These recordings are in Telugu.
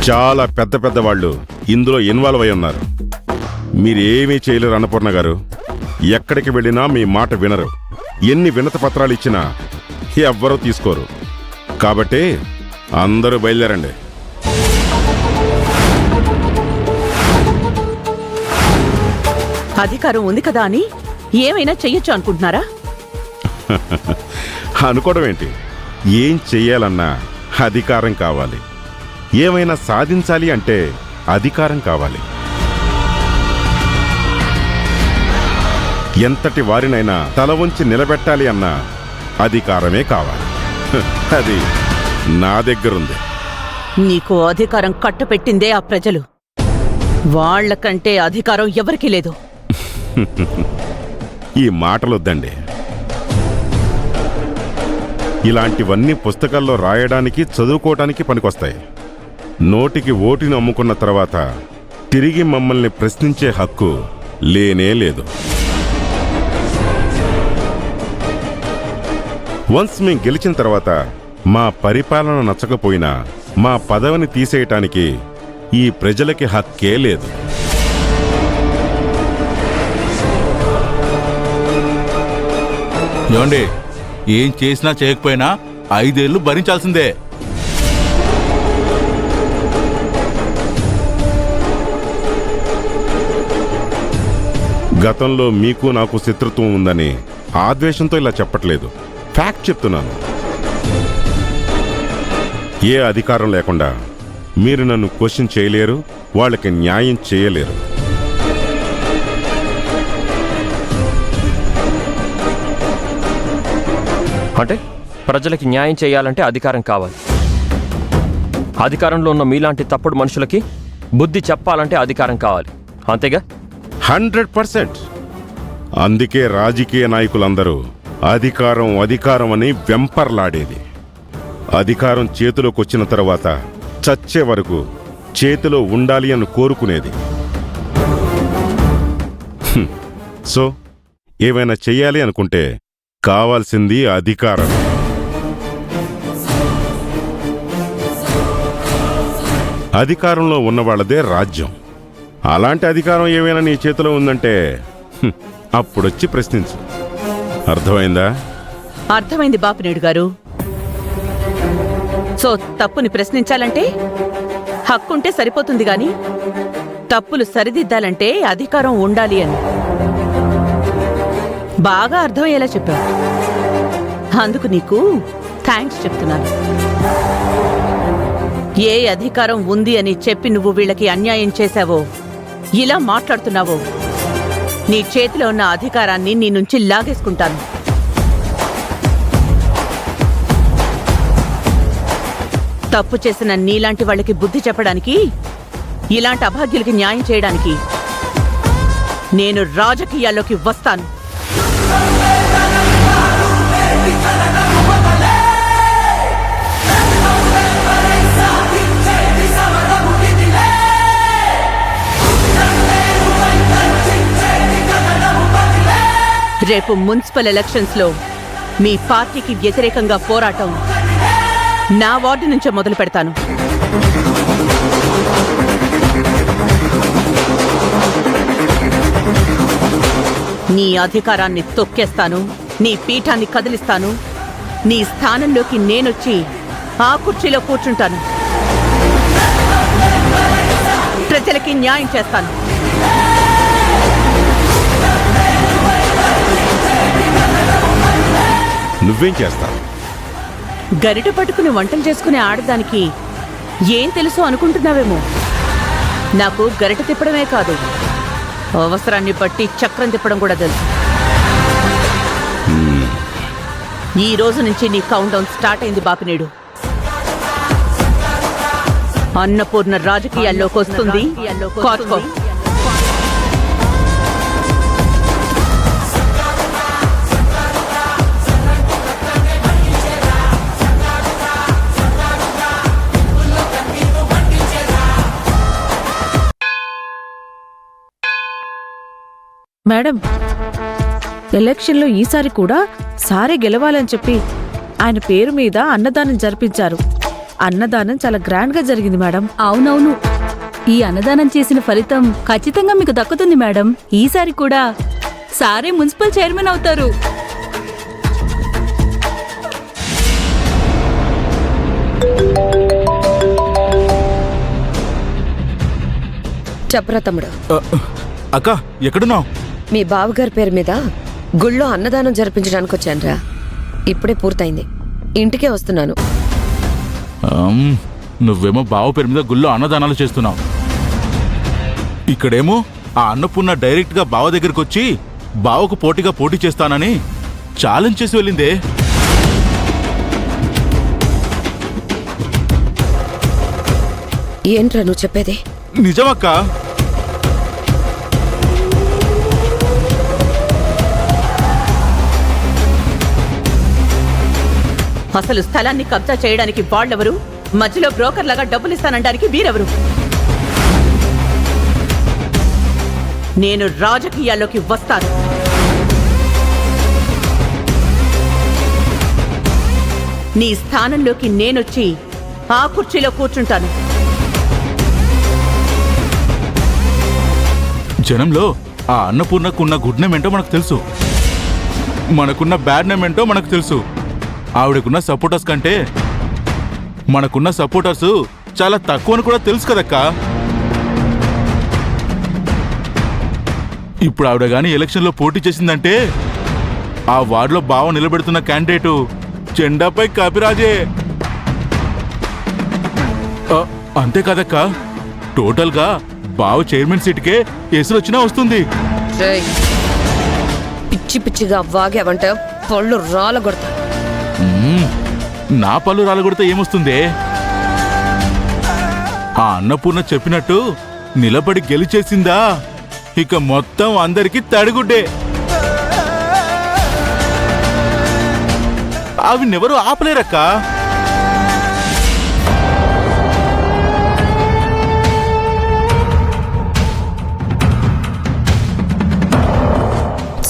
చాలా పెద్ద పెద్ద వాళ్ళు ఇందులో ఇన్వాల్వ్ అయి ఉన్నారు. మీరేమీ చేయలేరు అన్నపూర్ణ గారు. ఎక్కడికి వెళ్ళినా మీ మాట వినరు. ఎన్ని వినతి పత్రాలు ఇచ్చినా ఎవ్వరూ తీసుకోరు. కాబట్టి అందరూ బయలుదేరండి. అధికారం ఉంది కదా అని ఏమైనా చెయ్యొచ్చు అనుకుంటున్నారా? అనుకోవడం ఏంటి? ఏం చెయ్యాలన్నా అధికారం కావాలి. ఏమైనా సాధించాలి అంటే అధికారం కావాలి. ఎంతటి వారినైనా తల వంచి నిలబెట్టాలి అన్నా అధికారమే కావాలి. అది నా దగ్గరుంది. నీకు అధికారం కట్టపెట్టిందే ఆ ప్రజలు. వాళ్లకంటే అధికారం ఎవరికీ లేదు. ఈ మాటలొద్దండి. ఇలాంటివన్నీ పుస్తకాల్లో రాయడానికి, చదువుకోవటానికి పనికొస్తాయి. నోటికి ఓటుని అమ్ముకున్న తర్వాత తిరిగి మమ్మల్ని ప్రశ్నించే హక్కు లేనే లేదు. వన్స్ మేం గెలిచిన తర్వాత మా పరిపాలన నచ్చకపోయినా మా పదవిని తీసేయటానికి ఈ ప్రజలకి హక్కే లేదు. ఏమండి, ఏం చేసినా చేయకపోయినా 5 ఏళ్లు భరించాల్సిందే. గతంలో మీకు నాకు శత్రుత్వం ఉందని ఆద్వేషంతో ఇలా చెప్పట్లేదు. ఫ్యాక్ట్ చెప్తున్నాను. ఏ అధికారం లేకుండా మీరు నన్ను క్వశ్చన్ చేయలేరు, వాళ్ళకి న్యాయం చేయలేరు. అంటే ప్రజలకి న్యాయం చేయాలంటే అధికారం కావాలి. అధికారంలో ఉన్న మీలాంటి తప్పుడు మనుషులకి బుద్ధి చెప్పాలంటే అధికారం కావాలి. అంతేగా? 100%. అందుకే రాజకీయ నాయకులందరూ అధికారం అధికారం అని వెంపర్లాడేది. అధికారం చేతిలోకి వచ్చిన తర్వాత చచ్చే వరకు చేతిలో ఉండాలి అని కోరుకునేది. సో ఏమైనా చెయ్యాలి అనుకుంటే కావాల్సింది అధికారం. అధికారంలో ఉన్నవాళ్లదే రాజ్యం. అలాంటి అధికారం ఏమైనా నీ చేతిలో ఉందంటే అప్పుడొచ్చి ప్రశ్నించు. అర్థమైందా? అర్థమైంది బాపినేడు గారు. సో తప్పుని ప్రశ్నించాలంటే హక్కుంటే సరిపోతుంది గాని తప్పులు సరిదిద్దాలంటే అధికారం ఉండాలి అని బాగా అర్థమయ్యేలా చెప్పావు. అందుకు నీకు థ్యాంక్స్ చెప్తున్నాను. ఏ అధికారం ఉంది అని చెప్పి నువ్వు వీళ్ళకి అన్యాయం చేశావో, ఇలా మాట్లాడుతున్నావో, నీ చేతిలో ఉన్న అధికారాన్ని నీ నుంచి లాగేసుకుంటాను. తప్పు చేసిన నీలాంటి వాళ్ళకి బుద్ధి చెప్పడానికి, ఇలాంటి అభాగ్యులకి న్యాయం చేయడానికి నేను రాజకీయాల్లోకి వస్తాను. రేపు మున్సిపల్ ఎలక్షన్స్ లో మీ పార్టీకి వ్యతిరేకంగా పోరాటం నా వార్డు నుంచే మొదలు పెడతాను. నీ అధికారాన్ని తొక్కేస్తాను, నీ పీఠాన్ని కదిలిస్తాను, నీ స్థానంలోకి నేనొచ్చి ఆ కుర్చీలో కూర్చుంటాను. ప్రజలకి న్యాయం చేస్తాను. నువ్వేం చేస్తావు? గరిట పట్టుకుని వంటలు చేసుకునే ఆడదానికి ఏం తెలుసు అనుకుంటున్నావేమో. నాకు గరిట తిప్పడమే కాదు, అవసరాన్ని బట్టి చక్రం తిప్పడం కూడా తెలుసు. ఈ రోజు నుంచి నీ కౌంట్ డౌన్ స్టార్ట్ అయింది బాపినేడు. అన్నపూర్ణ రాజకీయాల్లోకి వస్తుంది. కాచుకో. మేడం, ఎలక్షన్లో ఈసారి కూడా సారే గెలవాలని చెప్పి ఆయన పేరు మీద అన్నదానం జరిపించారు. అన్నదానం చాలా గ్రాండ్ గా జరిగింది మేడం. అవునవును, ఈ అన్నదానం చేసిన ఫలితం ఖచ్చితంగా మీకు దక్కుతుంది మేడం. ఈసారి కూడా సారే మున్సిపల్ చైర్మన్ అవుతారు. చెప్పరా తమ్ముడు, అక్క ఎక్కడున్నావు? మీ బావగారి పేరు మీద గుళ్ళో అన్నదానం జరిపించడానికి వచ్చానురా. ఇప్పుడే పూర్తయింది, ఇంటికే వస్తున్నాను. నువ్వేమో బావ పేరు మీద గుళ్ళో అన్నదానాలు చేస్తున్నావు. ఇక్కడేమో ఆ అన్నపూర్ణ డైరెక్ట్ గా బావ దగ్గరికి వచ్చి బావకు పోటీగా పోటీ చేస్తానని ఛాలెంజ్ చేసి వెళ్ళిందే. ఏంట్రా నువ్వు చెప్పేది? నిజమక్క. అసలు స్థలాన్ని కబ్జా చేయడానికి వాళ్ళెవరు? మధ్యలో బ్రోకర్ లాగా డబ్బులు ఇస్తానడానికి వీరెవరు? నేను రాజకీయాల్లోకి వస్తాను. నీ స్థానంలోకి నేనొచ్చి ఆ కుర్చీలో కూర్చుంటాను. జనంలో ఆ అన్నపూర్ణకున్న గుడ్ నేమ్ ఏంటో మనకు తెలుసు, మనకున్న బ్యాడ్ నేమ్ ఏంటో మనకు తెలుసు. ఆవిడకున్న సపోర్టర్స్ కంటే మనకున్న సపోర్టర్స్ చాలా తక్కువ అని కూడా తెలుసు కదక్క. ఇప్పుడు ఆవిడ గాని ఎలక్షన్లో పోటీ చేసిందంటే ఆ వార్డులో బావ నిలబెడుతున్న క్యాండిడేటు జెండాపై కాపిరాజే. అంతే కదక్క, టోటల్ గా బావ చైర్మన్ సీట్కే ఎసురు వచ్చినా వస్తుంది. రేయ్, పిచ్చి పిచ్చిగా వాగావంటే పళ్ళు రాలగొడతా. నా పళ్ళు రాలగొడితే ఏమొస్తుంది? ఆ అన్నపూర్ణ చెప్పినట్టు నిలబడి గెలిచేసిందా ఇక మొత్తం అందరికీ తడిగుడ్డే. అవి నెవరు ఆపలేరక్క.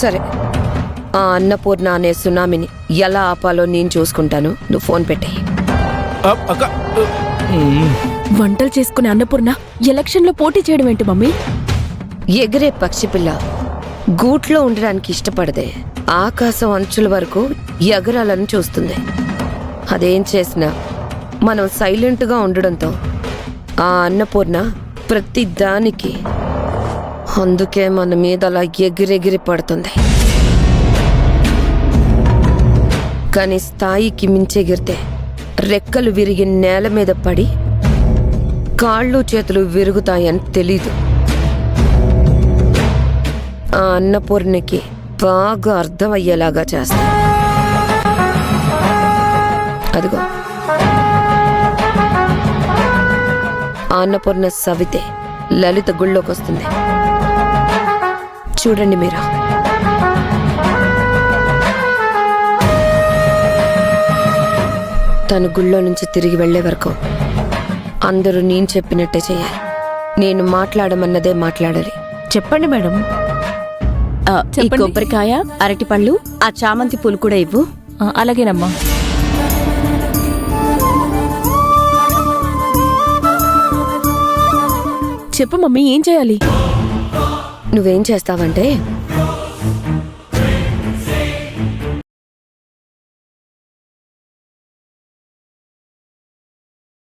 సరే, ఆ అన్నపూర్ణ అనే సునామీని ఎలా ఆపాలో నేను చూసుకుంటాను. నువ్వు ఫోన్ పెట్టేయి. అక్క వంటలు చేసుకునే అన్నపూర్ణ ఎలక్షన్లో పోటీ చేయడం ఏంటి మమ్మీ? ఎగిరే పక్షి పిల్ల గూట్లో ఉండడానికి ఇష్టపడదే, ఆకాశం అంచుల వరకు ఎగరాలని చూస్తుంది. అదేం చేసినా మనం సైలెంట్గా ఉండడంతో ఆ అన్నపూర్ణ ప్రతి దానికి అందుకే మన మీద అలా ఎగిరెగిరి పడుతుంది. కానీ స్థాయికి మించెగిరితే రెక్కలు విరిగి నేల మీద పడి కాళ్ళు చేతులు విరుగుతాయని తెలీదు. ఆ అన్నపూర్ణకి బాగా అర్థమయ్యేలాగా చేస్తా. అదిగో ఆ అన్నపూర్ణ సవితే లలిత గుళ్ళోకి వస్తుంది. చూడండి మీరు. తను గుళ్ళో నుంచి తిరిగి వెళ్లే వరకు అందరూ నేను చెప్పినట్టే చేయాలి. నేను మాట్లాడమన్నదే మాట్లాడాలి. చెప్పండి మేడం. ఈ కొబ్బరికాయ, అరటిపళ్ళు, ఆ చామంతి పూలు కూడా ఇవ్వు. అలాగేనమ్మా. చెప్పు మమ్మీ, ఏం చేయాలి? నువ్వేం చేస్తావంటే